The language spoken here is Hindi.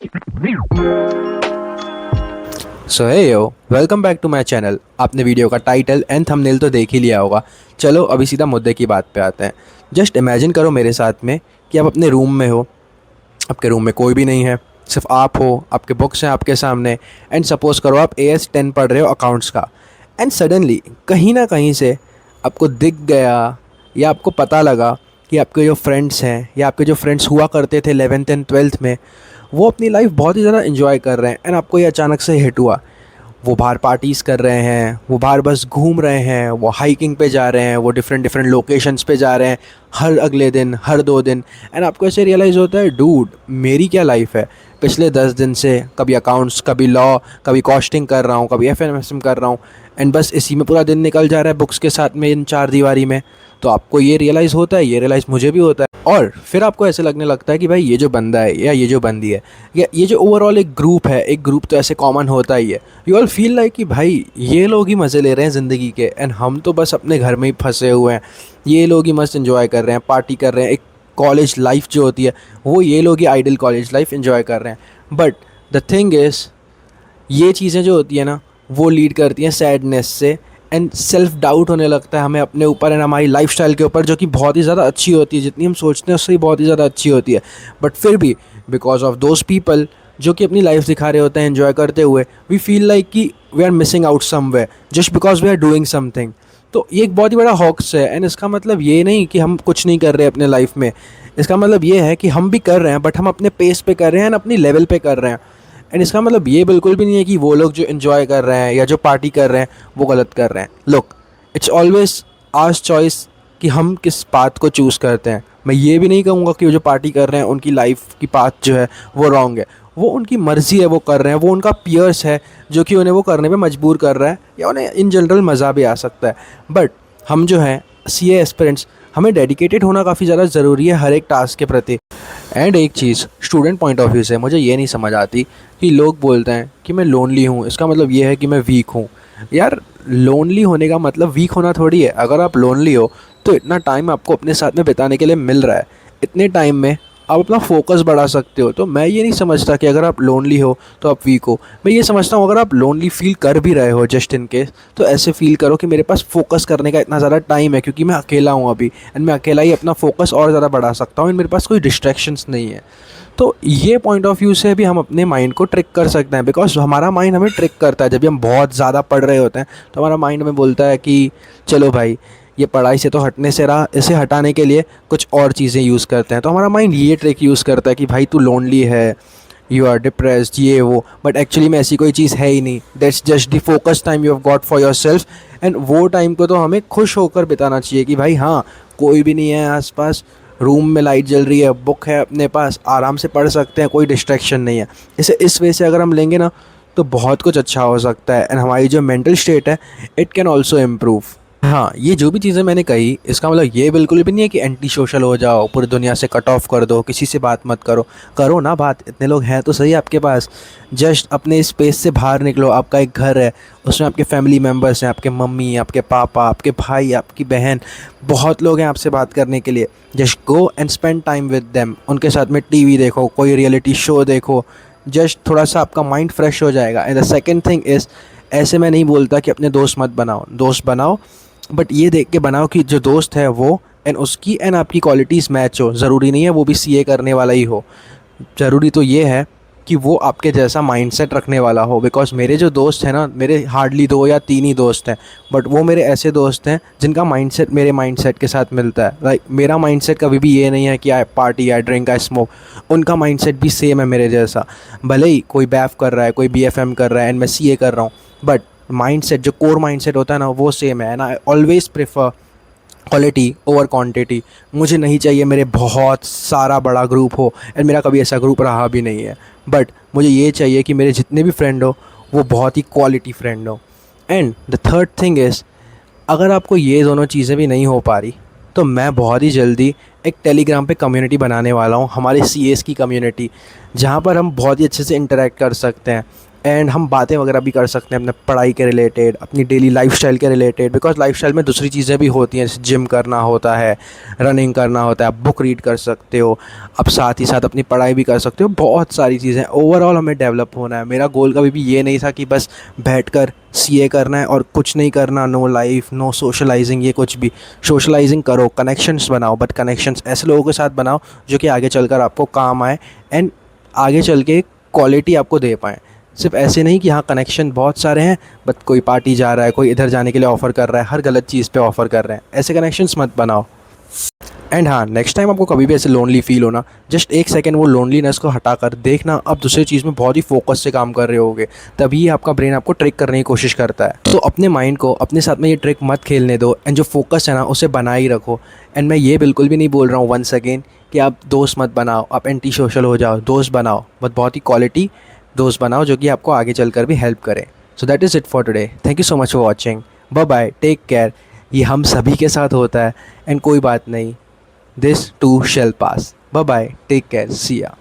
So hey yo, welcome back to my channel. आपने वीडियो का टाइटल एंड थंबनेल तो देख ही लिया होगा। चलो अभी सीधा मुद्दे की बात पे आते हैं। जस्ट इमेजिन करो मेरे साथ में कि आप अपने रूम में हो, आपके रूम में कोई भी नहीं है, सिर्फ आप हो, आपके बुक्स हैं आपके सामने, एंड सपोज करो आप AS10 पढ़ रहे हो अकाउंट्स का, एंड सडनली कहीं ना कहीं से आपको दिख गया या आपको पता लगा कि आपके जो फ्रेंड्स हैं या आपके जो फ्रेंड्स हुआ करते थे 11th एंड 12th में, वो अपनी लाइफ बहुत ही ज़्यादा इन्जॉय कर रहे हैं, एंड आपको ये अचानक से हिट हुआ। वो बाहर पार्टीज़ कर रहे हैं, वो बाहर बस घूम रहे हैं, वो हाइकिंग पे जा रहे हैं, वो डिफरेंट डिफरेंट लोकेशंस पे जा रहे हैं हर अगले दिन, हर 2 दिन। एंड आपको ऐसे रियलाइज़ होता है, डूड मेरी क्या लाइफ है। पिछले 10 दिन से कभी अकाउंट्स, कभी लॉ, कभी कॉस्टिंग कर रहा हूँ, कभी FNSM कर रहा हूँ, एंड बस इसी में पूरा दिन निकल जा रहा है बुक्स के साथ में, इन 4 दीवारी में। तो आपको ये रियलाइज़ होता है, ये रियलाइज़ मुझे भी होता है, और फिर आपको ऐसे लगने लगता है कि भाई ये जो बंदा है या ये जो बंदी है या ये जो ओवरऑल एक ग्रुप है, एक ग्रुप तो ऐसे कॉमन होता ही है। यू ऑल फील लाइक कि भाई ये लोग ही मज़े ले रहे हैं ज़िंदगी के, एंड हम तो बस अपने घर में ही फंसे हुए हैं। ये लोग ही मस्त इन्जॉय कर रहे हैं, पार्टी कर रहे हैं, एक कॉलेज लाइफ जो होती है वो ये लोग ही आइडियल कॉलेज लाइफ इन्जॉय कर रहे हैं। बट द थिंग इज़, ये चीज़ें जो होती है ना, वो लीड करती हैं सैडनेस से, एंड सेल्फ डाउट होने लगता है हमें अपने ऊपर एंड हमारी लाइफस्टाइल के ऊपर, जो कि बहुत ही ज़्यादा अच्छी होती है, जितनी हम सोचते हैं उससे ही बहुत ही ज़्यादा अच्छी होती है। बट फिर भी बिकॉज ऑफ दोज पीपल जो कि अपनी लाइफ दिखा रहे होते हैं एंजॉय करते हुए, वी फील लाइक कि we are missing out somewhere just because we are doing something. तो ये एक बहुत ही बड़ा हॉक्स है, एंड इसका मतलब ये नहीं कि हम कुछ नहीं कर रहे अपने लाइफ में। इसका मतलब ये है कि हम भी कर रहे हैं, बट हम अपने पेस पे कर रहे हैं एंड अपनी लेवल पे कर रहे हैं। एंड इसका मतलब ये बिल्कुल भी नहीं है कि वो लोग जो इन्जॉय कर रहे हैं या जो पार्टी कर रहे हैं वो गलत कर रहे हैं। Look, it's always hours choice कि हम किस पाथ को चूज़ करते हैं। मैं ये भी नहीं कहूँगा कि वो जो पार्टी कर रहे हैं उनकी लाइफ की पाथ जो है वो रॉन्ग है। वो उनकी मर्ज़ी है, वो कर रहे हैं, वो उनका पियर्स है जो कि उन्हें वो करने पे मजबूर कर रहा है, या उन्हें इन जनरल मज़ा भी आ सकता है। बट हम जो हैं CA एस्पिरेंट्स, हमें डेडिकेटेड होना काफ़ी ज़्यादा ज़रूरी है हर एक टास्क के प्रति। एंड एक चीज़ स्टूडेंट पॉइंट ऑफ व्यू से मुझे ये नहीं समझ आती कि लोग बोलते हैं कि मैं लोनली हूँ, इसका मतलब ये है कि मैं वीक हूँ। यार, लोनली होने का मतलब वीक होना थोड़ी है। अगर आप लोनली हो तो इतना टाइम आपको अपने साथ में बिताने के लिए मिल रहा है, इतने टाइम में आप अपना फोकस बढ़ा सकते हो। तो मैं ये नहीं समझता कि अगर आप लोनली हो तो आप वीक हो। मैं ये समझता हूँ अगर आप लोनली फील कर भी रहे हो जस्ट इन केस, तो ऐसे फील करो कि मेरे पास फोकस करने का इतना ज़्यादा टाइम है क्योंकि मैं अकेला हूँ अभी, एंड मैं अकेला ही अपना फोकस और ज़्यादा बढ़ा सकता हूँ, एंड मेरे पास कोई डिस्ट्रैक्शंस नहीं है। तो ये पॉइंट ऑफ व्यू से भी हम अपने माइंड को ट्रिक कर सकते हैं, बिकॉज हमारा माइंड हमें ट्रिक करता है। जब भी हम बहुत ज़्यादा पढ़ रहे होते हैं तो हमारा माइंड हमें बोलता है कि चलो भाई, ये पढ़ाई से तो हटने से रहा, इसे हटाने के लिए कुछ और चीज़ें यूज़ करते हैं। तो हमारा माइंड ये ट्रिक यूज़ करता है कि भाई तू लोनली है, यू आर डिप्रेस्ड, ये वो, बट एक्चुअली में ऐसी कोई चीज़ है ही नहीं। That's just the focus time you have got for your self, and वो टाइम को तो हमें खुश होकर बिताना चाहिए कि भाई हाँ, कोई भी नहीं है आसपास, रूम में लाइट जल रही है, बुक है अपने पास, आराम से पढ़ सकते हैं, कोई डिस्ट्रैक्शन नहीं है। इसे इस वे से अगर हम लेंगे ना तो बहुत कुछ अच्छा हो सकता है, एंड हमारी जो मेंटल स्टेट है इट कैन ऑल्सो इम्प्रूव। हाँ, ये जो भी चीज़ें मैंने कही, इसका मतलब ये बिल्कुल भी नहीं है कि एंटी सोशल हो जाओ, पूरी दुनिया से कट ऑफ कर दो, किसी से बात मत करो। करो ना बात, इतने लोग हैं तो सही आपके पास। जस्ट अपने स्पेस से बाहर निकलो। आपका एक घर है, उसमें आपके फैमिली मेम्बर्स हैं, आपके मम्मी, आपके पापा, आपके भाई, आपकी बहन, बहुत लोग हैं आपसे बात करने के लिए। Just go and spend time with them. उनके साथ में TV देखो, कोई रियलिटी शो देखो, जस्ट थोड़ा सा आपका माइंड फ्रेश हो जाएगा। And the second thing is, ऐसे मैं नहीं बोलता कि अपने दोस्त मत बनाओ, दोस्त बनाओ, बट ये देख के बनाओ कि जो दोस्त है वो एंड उसकी एंड आपकी क्वालिटीज़ मैच हो। ज़रूरी नहीं है वो भी CA करने वाला ही हो, ज़रूरी तो ये है कि वो आपके जैसा माइंडसेट रखने वाला हो। बिकॉज मेरे जो दोस्त हैं ना, मेरे हार्डली 2 या 3 ही दोस्त हैं, बट वो मेरे ऐसे दोस्त हैं जिनका माइंडसेट मेरे माइंडसेट के साथ मिलता है। लाइक मेरा माइंडसेट कभी भी ये नहीं है कि I party, I drink, I smoke. उनका माइंडसेट भी सेम है मेरे जैसा। भले ही कोई BAF कर रहा है, कोई BFM कर रहा है एंड मैं CA कर रहा हूँ, बट माइंडसेट, जो कोर माइंडसेट होता है ना, वो सेम है। And I always prefer quality over quantity. मुझे नहीं चाहिए मेरे बहुत सारा बड़ा ग्रुप हो, एंड मेरा कभी ऐसा ग्रुप रहा भी नहीं है। बट मुझे ये चाहिए कि मेरे जितने भी फ्रेंड हो वो बहुत ही क्वालिटी फ्रेंड हो। And the third thing is, अगर आपको ये दोनों चीज़ें भी नहीं हो पा रही तो मैं बहुत ही जल्दी एक टेलीग्राम पे कम्युनिटी बनाने वाला हूँ, हमारे CAs की कम्युनिटी, जहाँ पर हम बहुत ही अच्छे से इंटरेक्ट कर सकते हैं। एंड हम बातें वगैरह भी कर सकते हैं अपने पढ़ाई के रिलेटेड, अपनी डेली लाइफस्टाइल के रिलेटेड, बिकॉज लाइफस्टाइल में दूसरी चीज़ें भी होती हैं, जैसे जिम करना होता है, रनिंग करना होता है, आप बुक रीड कर सकते हो, आप साथ ही साथ अपनी पढ़ाई भी कर सकते हो, बहुत सारी चीज़ें। ओवरऑल हमें डेवलप होना है। मेरा गोल कभी भी ये नहीं था कि बस बैठकर सीए करना है और कुछ नहीं करना, नो लाइफ, नो सोशलाइजिंग, ये कुछ भी। सोशलाइजिंग करो, कनेक्शंस बनाओ, बट कनेक्शंस ऐसे लोगों के साथ बनाओ जो कि आगे चलकर आपको काम आए एंड आगे चल के क्वालिटी आपको दे पाएँ। सिर्फ ऐसे नहीं कि हाँ कनेक्शन बहुत सारे हैं, बट कोई पार्टी जा रहा है, कोई इधर जाने के लिए ऑफ़र कर रहा है, हर गलत चीज़ पे ऑफ़र कर रहे हैं, ऐसे कनेक्शंस मत बनाओ। एंड हाँ, नेक्स्ट टाइम आपको कभी भी ऐसे लोनली फील होना, जस्ट एक सेकंड वो लोनलीनेस को हटाकर देखना आप दूसरी चीज़ में बहुत ही फोकस से काम कर रहे होगे, तभी आपका ब्रेन आपको ट्रिक करने की कोशिश करता है। तो अपने माइंड को अपने साथ में ये ट्रिक मत खेलने दो एंड जो फोकस है ना उसे बना ही रखो। एंड मैं ये बिल्कुल भी नहीं बोल रहा हूँ वंस अगेन कि आप दोस्त मत बनाओ, आप एंटी सोशल हो जाओ, दोस्त बनाओ, बट बहुत ही क्वालिटी दोस्त बनाओ जो कि आपको आगे चलकर भी हेल्प करें। So that is it for today. Thank you so much for watching. Bye bye, take care. ये हम सभी के साथ होता है एंड कोई बात नहीं, this too shall pass. Bye bye, take care, see या।